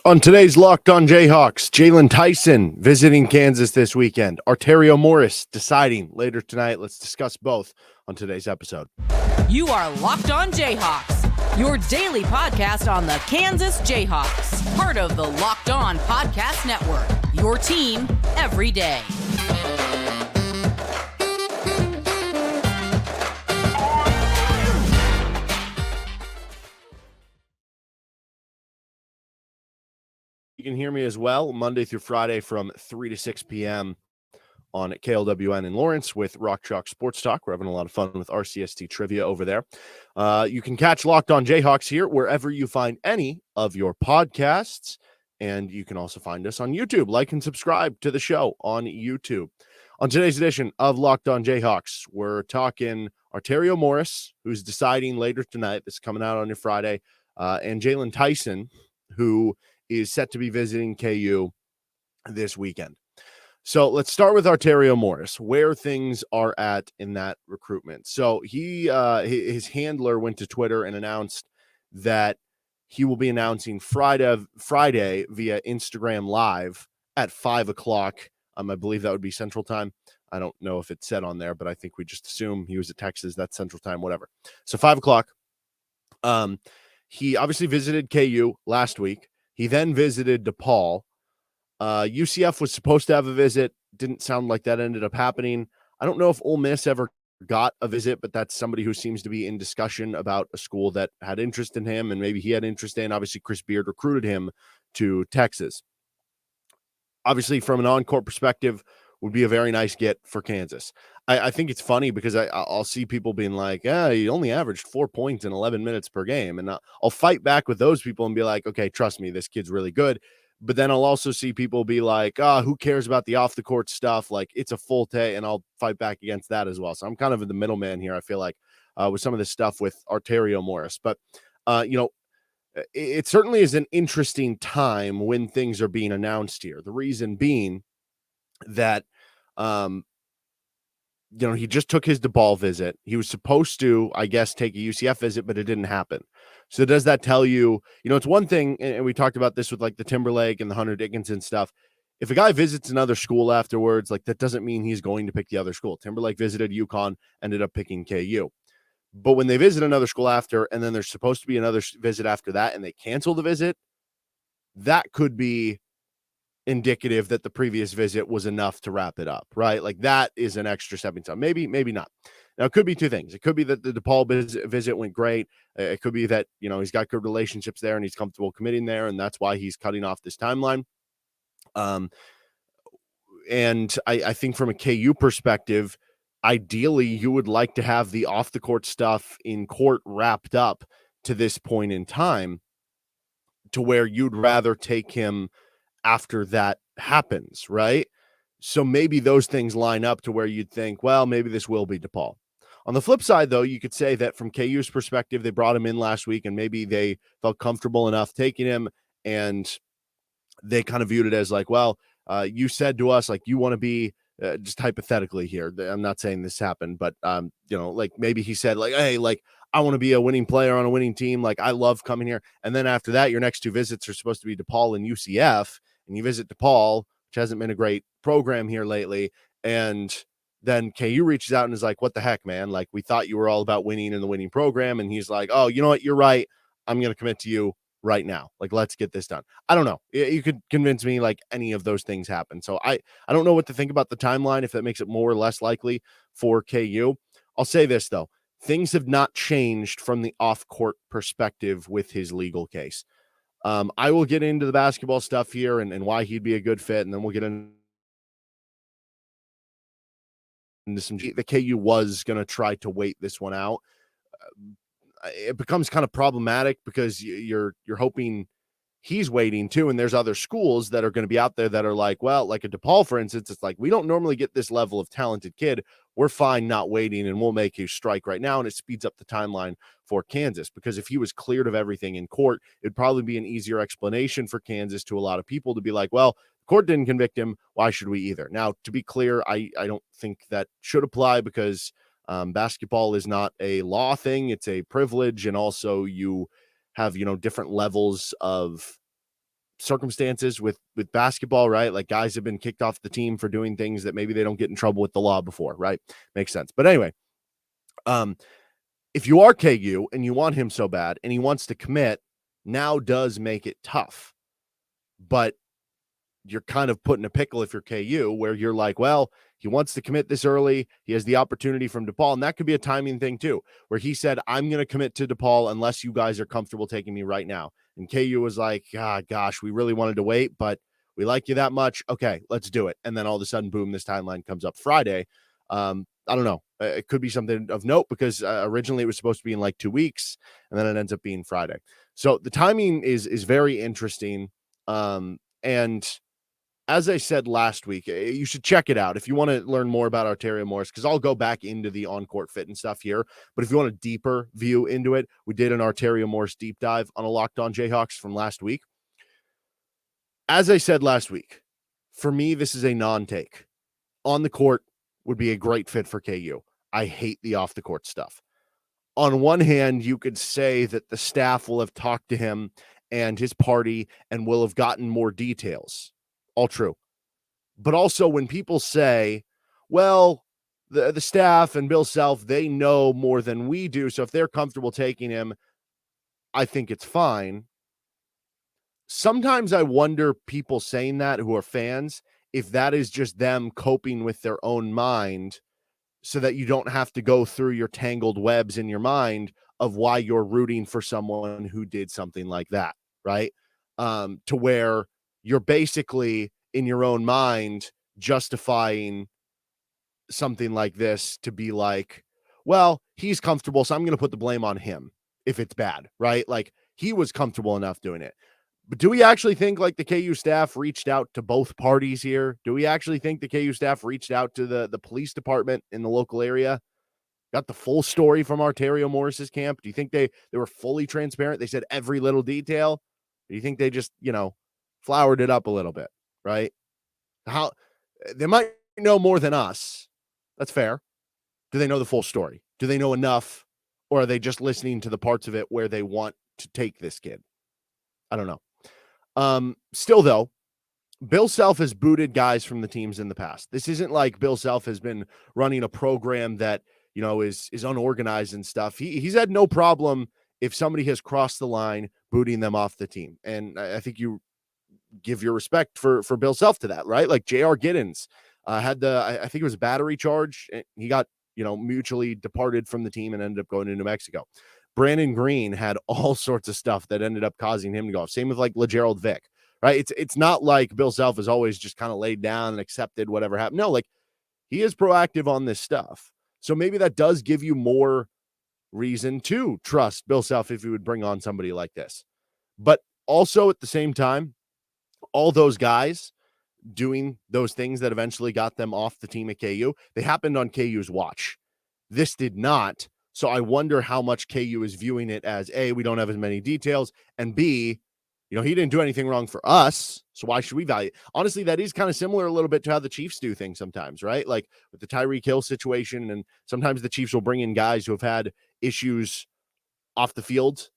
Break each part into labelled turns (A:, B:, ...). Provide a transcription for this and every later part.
A: On today's Locked On Jayhawks, Jalen Tyson visiting Kansas this weekend. Arterio Morris deciding later tonight. Let's discuss both on today's episode.
B: You are Locked On Jayhawks, your daily podcast on the Kansas Jayhawks, part of the Locked On Podcast Network, your team every day.
A: You can hear me as well Monday through Friday from 3 to 6 p.m. on KLWN in Lawrence with Rock Chalk Sports Talk. We're having a lot of fun with RCST trivia over there. You can catch Locked On Jayhawks here wherever you find any of your podcasts. And you can also find us on YouTube. Like and subscribe to the show on YouTube. On today's edition of Locked On Jayhawks, we're talking Arterio Morris, who's deciding later tonight. This is coming out on your Friday. And Jalen Tyson, who is set to be visiting KU this weekend. So let's start with Arterio Morris, where things are at in that recruitment. So his handler went to Twitter and announced that he will be announcing Friday via Instagram Live at 5 o'clock. I believe that would be Central Time. I don't know if it's said on there, but I think we just assume he was at Texas. That's Central Time, whatever. So 5 o'clock. He obviously visited KU last week. He then visited DePaul. UCF was supposed to have a visit. Didn't sound like that ended up happening. I don't know if Ole Miss ever got a visit, but that's somebody who seems to be in discussion about a school that had interest in him, and maybe he had interest in. Obviously, Chris Beard recruited him to Texas. Obviously, from an on-court perspective, would be a very nice get for Kansas. I think it's funny because I'll see people being like, he only averaged 4 points in 11 minutes per game. And I'll fight back with those people and be like, okay, trust me, this kid's really good. But then I'll also see people be like, who cares about the off the court stuff? Like, it's a full day, and I'll fight back against that as well. So I'm kind of in the middleman here, I feel like, with some of this stuff with Arterio Morris. But, it certainly is an interesting time when things are being announced here. The reason being that, he just took his DePaul visit. He was supposed to, I guess, take a UCF visit, but it didn't happen. So does that tell you, it's one thing, and we talked about this with like the Timberlake and the Hunter Dickinson stuff. If a guy visits another school afterwards, like that doesn't mean he's going to pick the other school. Timberlake visited UConn, ended up picking KU. But when they visit another school after, and then there's supposed to be another visit after that, and they cancel the visit, that could be indicative that the previous visit was enough to wrap it up, right? Like that is an extra stepping stone. Maybe not. Now, it could be two things. It could be that the DePaul visit went great. It could be that, he's got good relationships there and he's comfortable committing there, and that's why he's cutting off this timeline. And I think from a KU perspective, ideally, you would like to have the off-the-court stuff in court wrapped up to this point in time to where you'd rather take him after that happens, right? So maybe those things line up to where you'd think, well, maybe this will be DePaul. On the flip side, though, you could say that from KU's perspective, they brought him in last week and maybe they felt comfortable enough taking him, and they kind of viewed it as like, well, you said to us, like, you want to be just hypothetically here. I'm not saying this happened, but, like maybe he said like, hey, like, I want to be a winning player on a winning team. Like, I love coming here. And then after that, your next two visits are supposed to be DePaul and UCF. And you visit DePaul, which hasn't been a great program here lately. And then KU reaches out and is like, what the heck, man? Like, we thought you were all about winning in the winning program. And he's like, oh, you know what? You're right. I'm going to commit to you right now. Like, let's get this done. I don't know. You could convince me like any of those things happen. So I don't know what to think about the timeline, if that makes it more or less likely for KU. I'll say this, though. Things have not changed from the off-court perspective with his legal case. I will get into the basketball stuff here and why he'd be a good fit, and then we'll get into some. The KU was going to try to wait this one out. It becomes kind of problematic because you're hoping he's waiting too, and there's other schools that are going to be out there that are like, well, like a DePaul, for instance, it's like, we don't normally get this level of talented kid. We're fine not waiting, and we'll make you strike right now. And it speeds up the timeline for Kansas, because if he was cleared of everything in court, it'd probably be an easier explanation for Kansas to a lot of people to be like, well, the court didn't convict him. Why should we either? Now, to be clear, I don't think that should apply, because basketball is not a law thing. It's a privilege. And also you have, different levels of circumstances with basketball, right? Like guys have been kicked off the team for doing things that maybe they don't get in trouble with the law before, right? Makes sense. But anyway, if you are KU and you want him so bad and he wants to commit, now does make it tough. But you're kind of put in a pickle if you're KU, where you're like, well, he wants to commit this early. He has the opportunity from DePaul, and that could be a timing thing too, where he said, I'm going to commit to DePaul unless you guys are comfortable taking me right now. And KU was like, gosh, we really wanted to wait, but we like you that much. Okay, let's do it. And then all of a sudden, boom, this timeline comes up Friday. I don't know. It could be something of note because originally it was supposed to be in like 2 weeks, and then it ends up being Friday. So the timing is very interesting. And as I said last week, you should check it out if you want to learn more about Arterio Morris, because I'll go back into the on-court fit and stuff here. But if you want a deeper view into it, we did an Arterio Morris deep dive on a Locked On Jayhawks from last week. As I said last week, for me, this is a non-take. On the court would be a great fit for KU. I hate the off-the-court stuff. On one hand, you could say that the staff will have talked to him and his party and will have gotten more details. All true. But also when people say, well, the staff and Bill Self, they know more than we do. So if they're comfortable taking him, I think it's fine. Sometimes I wonder people saying that who are fans, if that is just them coping with their own mind so that you don't have to go through your tangled webs in your mind of why you're rooting for someone who did something like that, right? To where you're basically in your own mind justifying something like this to be like, well, he's comfortable, so I'm going to put the blame on him if it's bad, right? Like he was comfortable enough doing it. But do we actually think like the KU staff reached out to both parties here? Do we actually think the KU staff reached out to the police department in the local area? Got the full story from Arterio Morris's camp? Do you think they were fully transparent? They said every little detail? Or do you think they just, flowered it up a little bit, right? How they might know more than us. That's fair. Do they know the full story? Do they know enough? Or are they just listening to the parts of it where they want to take this kid? I don't know. Still though, Bill Self has booted guys from the teams in the past. This isn't like Bill Self has been running a program that, is unorganized and stuff. He's had no problem if somebody has crossed the line, booting them off the team. And I think you give your respect for Bill Self to that, right? Like J.R. Giddens had I think it was a battery charge. And he got, mutually departed from the team and ended up going to New Mexico. Brandon Green had all sorts of stuff that ended up causing him to go off. Same with like LeGerald Vick, right? It's not like Bill Self has always just kind of laid down and accepted whatever happened. No, like he is proactive on this stuff. So maybe that does give you more reason to trust Bill Self if you would bring on somebody like this. But also at the same time, all those guys doing those things that eventually got them off the team at KU, they happened on KU's watch. This did not. So I wonder how much KU is viewing it as A, we don't have as many details, and B, he didn't do anything wrong for us, so why should we value it? Honestly, that is kind of similar a little bit to how the Chiefs do things sometimes, right? Like with the Tyreek Hill situation, and sometimes the Chiefs will bring in guys who have had issues off the field,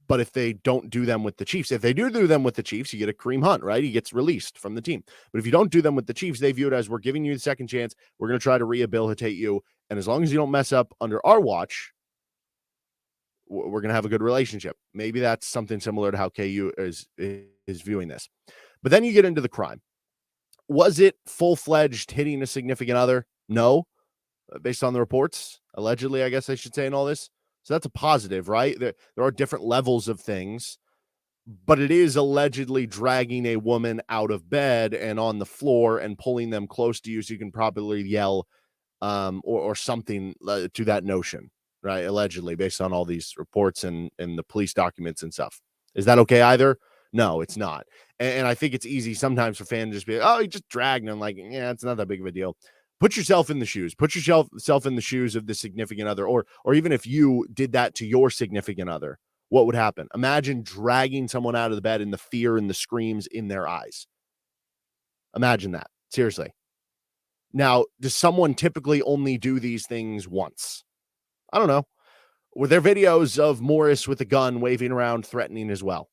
A: but if they don't do them with the Chiefs, if they do them with the Chiefs, you get a Kareem Hunt, right? He gets released from the team. But if you don't do them with the Chiefs, they view it as we're giving you the second chance. We're going to try to rehabilitate you. And as long as you don't mess up under our watch, we're going to have a good relationship. Maybe that's something similar to how KU is viewing this. But then you get into the crime. Was it full-fledged hitting a significant other? No. Based on the reports, allegedly, I guess I should say, in all this. So that's a positive, right? There are different levels of things, but it is allegedly dragging a woman out of bed and on the floor and pulling them close to you so you can probably yell or something to that notion, right? Allegedly, based on all these reports and the police documents and stuff. Is that okay either? No, it's not. And I think it's easy sometimes for fans to just be like, oh, he just dragged him. Like, yeah, it's not that big of a deal. Put yourself in the shoes. Put yourself in the shoes of the significant other, or even if you did that to your significant other, what would happen? Imagine dragging someone out of the bed and the fear and the screams in their eyes. Imagine that. Seriously. Now, does someone typically only do these things once? I don't know. Were there videos of Morris with a gun waving around threatening as well?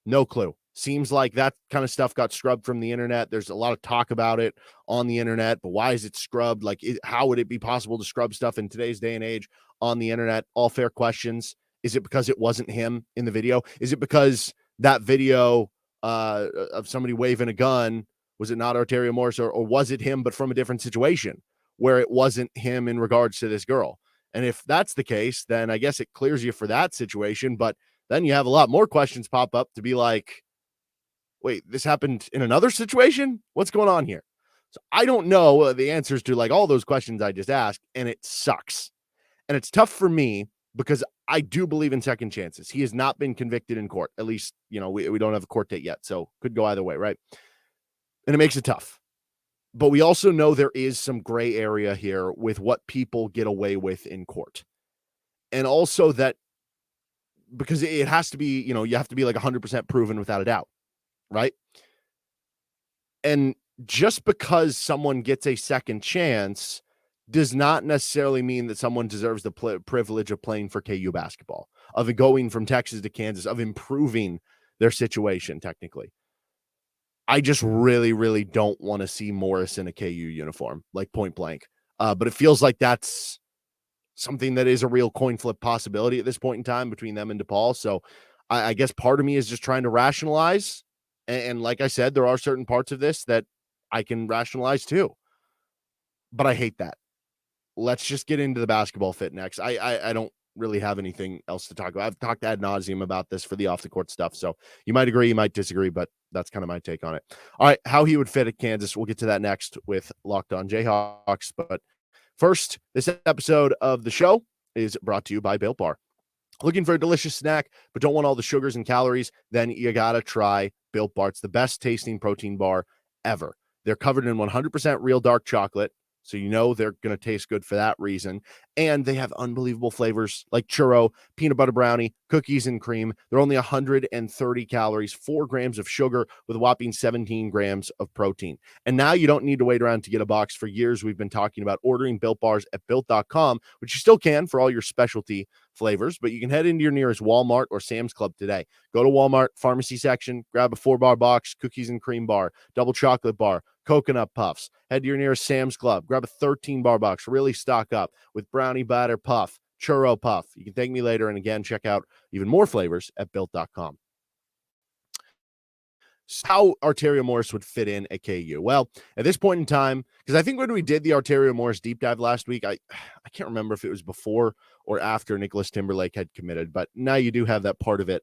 A: No clue. Seems like that kind of stuff got scrubbed from the internet. There's a lot of talk about it on the internet, but why is it scrubbed? Like, how would it be possible to scrub stuff in today's day and age on the internet? All fair questions. Is it because it wasn't him in the video? Is it because that video of somebody waving a gun, was it not Arterio Morris, or was it him, but from a different situation where it wasn't him in regards to this girl? And if that's the case, then I guess it clears you for that situation. But then you have a lot more questions pop up to be like, wait, this happened in another situation? What's going on here? So I don't know the answers to like all those questions I just asked, and it sucks. And it's tough for me because I do believe in second chances. He has not been convicted in court. At least, we don't have a court date yet, so could go either way, right? And it makes it tough. But we also know there is some gray area here with what people get away with in court. And also that because it has to be, you have to be like 100% proven without a doubt. Right. And just because someone gets a second chance does not necessarily mean that someone deserves the privilege of playing for KU basketball, of going from Texas to Kansas, of improving their situation. Technically, I just really, really don't want to see Morris in a KU uniform, like point blank. But it feels like that's something that is a real coin flip possibility at this point in time between them and DePaul. So I guess part of me is just trying to rationalize. And like I said, there are certain parts of this that I can rationalize too. But I hate that. Let's just get into the basketball fit next. I don't really have anything else to talk about. I've talked ad nauseum about this for the off the court stuff. So you might agree, you might disagree, but that's kind of my take on it. All right, how he would fit at Kansas. We'll get to that next with Locked On Jayhawks. But first, this episode of the show is brought to you by Built Bar. Looking for a delicious snack, but don't want all the sugars and calories? Then you got to try Built Bar. It's the best tasting protein bar ever. They're covered in 100% real dark chocolate, so they're going to taste good for that reason. And they have unbelievable flavors like churro, peanut butter brownie, cookies and cream. They're only 130 calories, 4 grams of sugar with a whopping 17 grams of protein. And now you don't need to wait around to get a box. For years, we've been talking about ordering Built Bars at Built.com, which you still can for all your specialty flavors, but you can head into your nearest Walmart or Sam's Club today. Go to Walmart pharmacy section, grab a 4-bar box, cookies and cream bar, double chocolate bar, coconut puffs. Head to your nearest Sam's Club, grab a 13-bar box, really stock up with brownie batter puff, churro puff. You can thank me later. And again, check out even more flavors at Built.com. How Arterio Morris would fit in at KU. Well, at this point in time, because I think when we did the Arterio Morris deep dive last week, I can't remember if it was before or after Nicholas Timberlake had committed, but now you do have that part of it.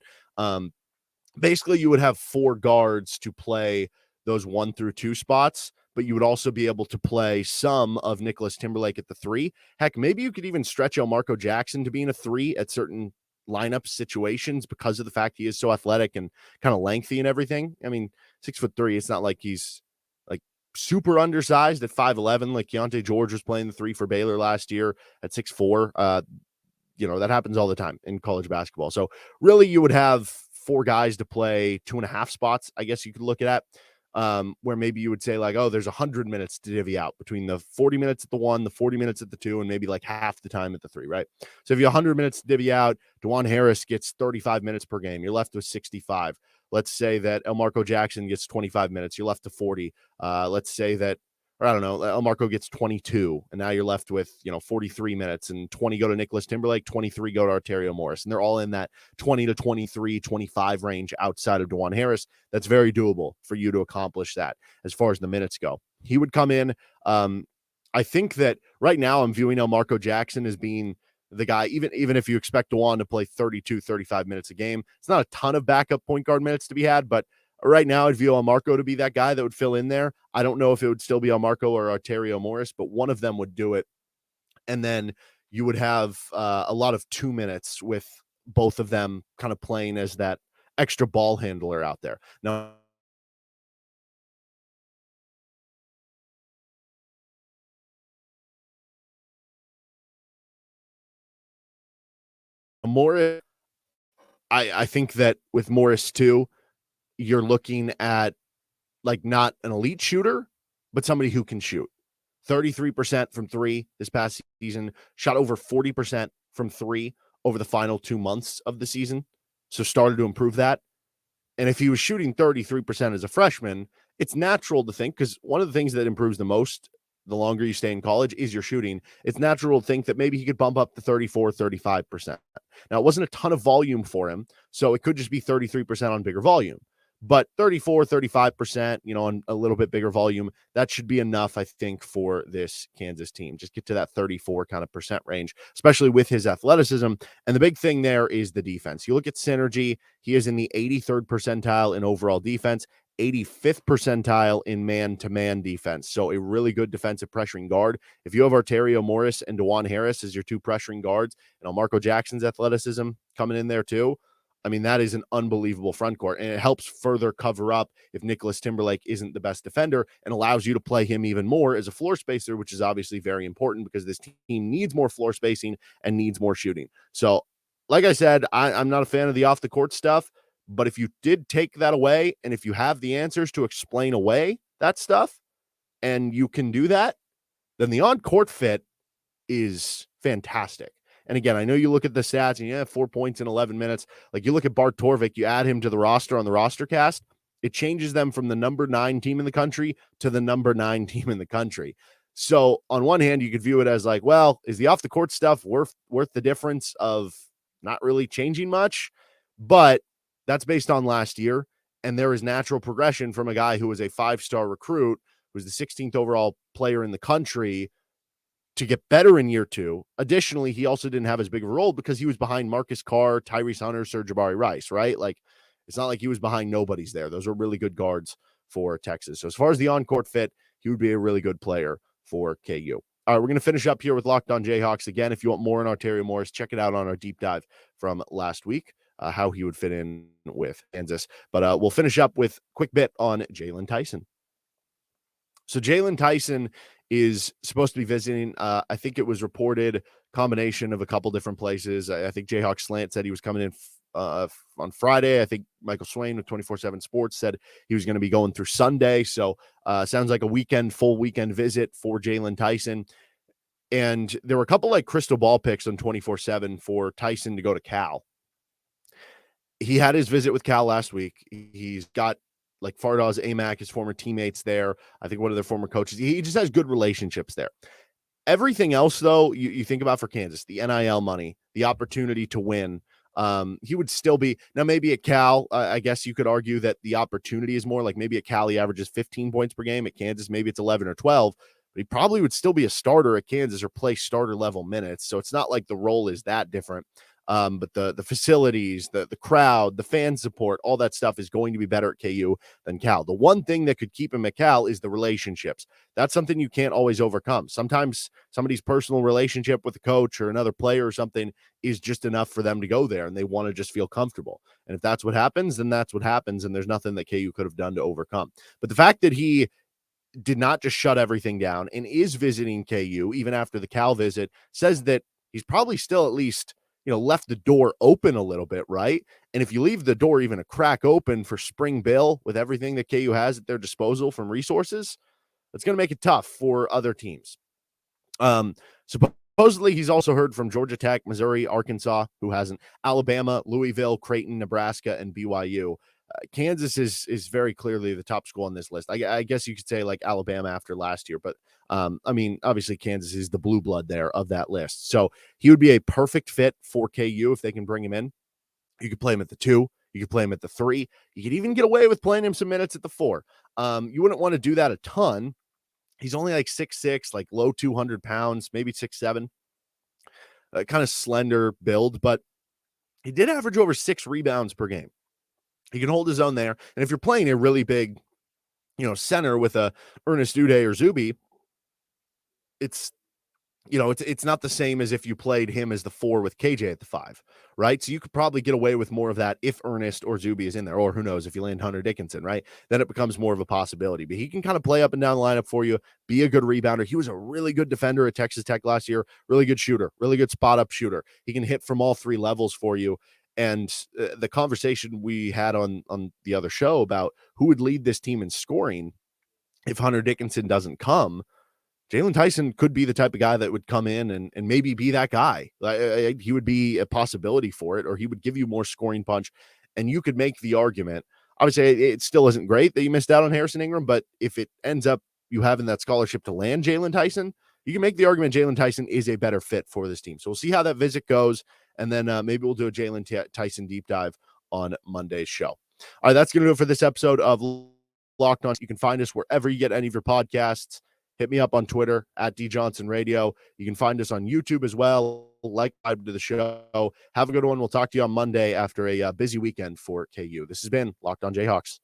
A: Basically, you would have 4 guards to play those 1 through 2 spots, but you would also be able to play some of Nicholas Timberlake at the 3. Heck, maybe you could even stretch Elmarko Jackson to being a 3 at certain lineup situations because of the fact he is so athletic and kind of lengthy and everything. I mean, 6'3", it's not like he's like super undersized at 5'11", like Keontae George was playing the 3 for Baylor last year at 6'4". That happens all the time in college basketball. So really you would have 4 guys to play 2.5 spots, I guess you could look at. Where maybe you would say like, oh, there's 100 minutes to divvy out between the 40 minutes at the 1, the 40 minutes at the 2, and maybe like half the time at the 3, right? So if you have 100 minutes to divvy out, Dajuan Harris gets 35 minutes per game. You're left with 65. Let's say that Elmarko Jackson gets 25 minutes. You're left to 40. Let's say that, or I don't know, Elmarko gets 22, and now you're left with, 43 minutes, and 20 go to Nicholas Timberlake, 23 go to Arterio Morris, and they're all in that 20 to 23, 25 range outside of Dajuan Harris. That's very doable for you to accomplish that as far as the minutes go. He would come in. I think that right now I'm viewing Elmarko Jackson as being the guy, even if you expect Dajuan to play 32, 35 minutes a game. It's not a ton of backup point guard minutes to be had, but right now, I'd view Elmarko to be that guy that would fill in there. I don't know if it would still be Elmarko or Arterio Morris, but one of them would do it. And then you would have a lot of 2 minutes with both of them kind of playing as that extra ball handler out there. Now, Morris, I think that with Morris too, you're looking at like not an elite shooter, but somebody who can shoot. 33% from 3 this past season, shot over 40% from 3 over the final 2 months of the season. So started to improve that. And if he was shooting 33% as a freshman, it's natural to think, because one of the things that improves the most the longer you stay in college is your shooting. It's natural to think that maybe he could bump up to 34, 35%. Now, it wasn't a ton of volume for him, so it could just be 33% on bigger volume. But 34, 35%, on a little bit bigger volume, that should be enough, I think, for this Kansas team. Just get to that 34 kind of percent range, especially with his athleticism. And the big thing there is the defense. You look at synergy, he is in the 83rd percentile in overall defense, 85th percentile in man-to-man defense. So a really good defensive pressuring guard. If you have Arterio Morris and Dajuan Harris as your two pressuring guards, Marco Jackson's athleticism coming in there too, I mean, that is an unbelievable front court, and it helps further cover up if Nicholas Timberlake isn't the best defender, and allows you to play him even more as a floor spacer, which is obviously very important because this team needs more floor spacing and needs more shooting. So, like I said, I'm not a fan of the off-the-court stuff, but if you did take that away, and if you have the answers to explain away that stuff, and you can do that, then the on-court fit is fantastic. And again, I know you look at the stats and you have 4 points in 11 minutes. Like, you look at Bart Torvik, you add him to the roster on the roster cast, it changes them from the number 9 team in the country to the number 9 team in the country. So on one hand, you could view it as like, well, is the off the court stuff worth the difference of not really changing much? But that's based on last year. And there is natural progression from a guy who was a 5-star recruit, who was the 16th overall player in the country, to get better in year 2. Additionally, he also didn't have as big of a role because he was behind Marcus Carr, Tyrese Hunter, Serge Jabari Rice, right? Like, it's not like he was behind nobodies there. Those are really good guards for Texas. So as far as the on-court fit, he would be a really good player for KU. All right, we're going to finish up here with Locked On Jayhawks. Again, if you want more on Arterio Morris, check it out on our deep dive from last week, how he would fit in with Kansas. But we'll finish up with a quick bit on Jalen Tyson. So Jalen Tyson is supposed to be visiting. I think it was reported combination of a couple different places. I think Jayhawk Slant said he was coming in on Friday. I think Michael Swain with 24/7 Sports said he was going to be going through Sunday. So sounds like a full weekend visit for Jalen Tyson. And there were a couple like crystal ball picks on 24/7 for Tyson to go to Cal. He had his visit with Cal last week. He's got like Fardaws, Amac, his former teammates there. I think one of their former coaches. He just has good relationships there. Everything else, though, you think about for Kansas, the NIL money, the opportunity to win, he would still be. Now, maybe at Cal, I guess you could argue that the opportunity is more. Like, maybe at Cal, he averages 15 points per game. At Kansas, maybe it's 11 or 12. But he probably would still be a starter at Kansas or play starter level minutes. So it's not like the role is that different. But the facilities, the crowd, the fan support, all that stuff is going to be better at KU than Cal. The one thing that could keep him at Cal is the relationships. That's something you can't always overcome. Sometimes somebody's personal relationship with a coach or another player or something is just enough for them to go there, and they want to just feel comfortable. And if that's what happens, then that's what happens, and there's nothing that KU could have done to overcome. But the fact that he did not just shut everything down and is visiting KU even after the Cal visit says that he's probably still at least left the door open a little bit, right? And if you leave the door even a crack open for Spring Bill with everything that KU has at their disposal from resources, it's going to make it tough for other teams. Supposedly, he's also heard from Georgia Tech, Missouri, Arkansas, who hasn't, Alabama, Louisville, Creighton, Nebraska, and BYU. Kansas is very clearly the top school on this list. I guess you could say like Alabama after last year, but I mean, obviously Kansas is the blue blood there of that list. So he would be a perfect fit for KU if they can bring him in. You could play him at the 2. You could play him at the 3. You could even get away with playing him some minutes at the 4. You wouldn't want to do that a ton. He's only like 6'6", like low 200 pounds, maybe 6'7", kind of slender build, but he did average over 6 rebounds per game. He can hold his own there. And if you're playing a really big, center with a Ernest Uday or Zuby, it's not the same as if you played him as the 4 with KJ at the 5, right? So you could probably get away with more of that if Ernest or Zuby is in there, or who knows, if you land Hunter Dickinson, right? Then it becomes more of a possibility. But he can kind of play up and down the lineup for you, be a good rebounder. He was a really good defender at Texas Tech last year, really good shooter, really good spot-up shooter. He can hit from all 3 levels for you. And the conversation we had on the other show about who would lead this team in scoring if Hunter Dickinson doesn't come, Jalen Tyson could be the type of guy that would come in and maybe be that guy. He would be a possibility for it, or he would give you more scoring punch. And you could make the argument, Obviously, it still isn't great that you missed out on Harrison Ingram, but if it ends up you having that scholarship to land Jaylon Tyson, you can make the argument Jaylon Tyson is a better fit for this team. So we'll see how that visit goes, and then maybe we'll do a Jaylon Tyson deep dive on Monday's show. All right, that's going to do it for this episode of Locked On. You can find us wherever you get any of your podcasts. Hit me up on Twitter at DJohnsonRadio. You can find us on YouTube as well. Like to the show. Have a good one. We'll talk to you on Monday after a busy weekend for KU. This has been Locked On Jayhawks.